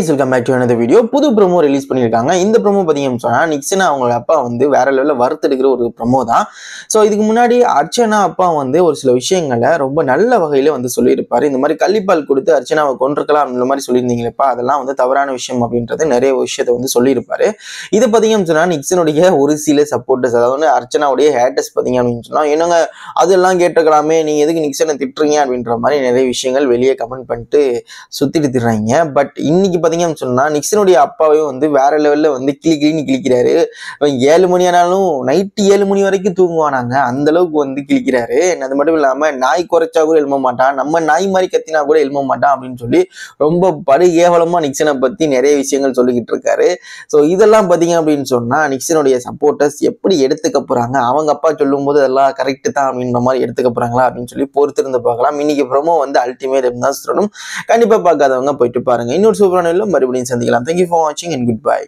Welcome back to another video. புது promo release பண்ணியிருக்காங்க. இந்த ப்ரோமோ பார்த்தீங்கன்னு சொன்னால் நிக்சன் அவங்களோட அப்பா வந்து வேற லெவலில் வறுத்தெடுக்கிற ஒரு ப்ரோமோ தான். ஸோ இதுக்கு முன்னாடி அர்ச்சனா அப்பா வந்து ஒரு சில விஷயங்களை ரொம்ப நல்ல வகையில் வந்து சொல்லியிருப்பார். இந்த மாதிரி கள்ளிப்பால் கொடுத்து அர்ச்சனாவை கொண்டிருக்கலாம் அப்படின்ற மாதிரி சொல்லியிருந்தீங்களேப்பா, அதெல்லாம் வந்து தவறான விஷயம் அப்படின்றது நிறைய விஷயத்தை வந்து சொல்லியிருப்பாரு. இதை பார்த்தீங்கன்னு சொன்னால் நிக்சனுடைய ஒரு சில சப்போர்ட்டர்ஸ், அதாவது அர்ச்சனாவுடைய ஹேட்டர்ஸ் பார்த்தீங்க அப்படின்னு சொன்னால், என்னங்க அதெல்லாம் கேட்டுக்கலாமே, நீ எதுக்கு நிக்சனை திட்டுறீங்க அப்படின்ற மாதிரி நிறைய விஷயங்கள் வெளியே கமெண்ட் பண்ணிட்டு சுத்திட்டு திடுறாங்க. பட் இன்னைக்கு பார்த்தீங்கன்னு சொன்னா நிக்சனுடைய அப்பாவையும் வந்து வேற லெவல்ல வந்து கிளின்னு கிழிக்கிறாரு. 7 மணி ஆனாலும் நைட்டு 7 மணி வரைக்கும் தூங்குவானாங்க, அந்த அளவுக்கு வந்து கிழிக்கிறாரு. அது மட்டும் இல்லாம நாய் குறைச்சா கூட எழும்ப மாட்டான், நம்ம நாய் மாதிரி கத்தினா கூட எழும்ப மாட்டான் அப்படின்னு சொல்லி ரொம்ப படு கேவலமா நிக்சனை பத்தி நிறைய விஷயங்கள் சொல்லிக்கிட்டு இருக்காரு. ஸோ இதெல்லாம் பார்த்தீங்க அப்படின்னு சொன்னா நிக்சனுடைய சப்போர்ட்டர்ஸ் எப்படி எடுத்துக்க போறாங்க, அவங்க அப்பா சொல்லும் போது அதெல்லாம் கரெக்ட் தான் அப்படின்ற மாதிரி எடுத்துக்க போறாங்களா அப்படின்னு சொல்லி பொறுத்திருந்து பார்க்கலாம். இன்னைக்கு ப்ரோமோ வந்து அல்டிமேட் தான் சொல்லணும். கண்டிப்பா பார்க்காதவங்க போயிட்டு பாருங்க. இன்னொரு சூப்பரான மறுபடியும் சந்திக்கலாம். Thank you for watching and goodbye.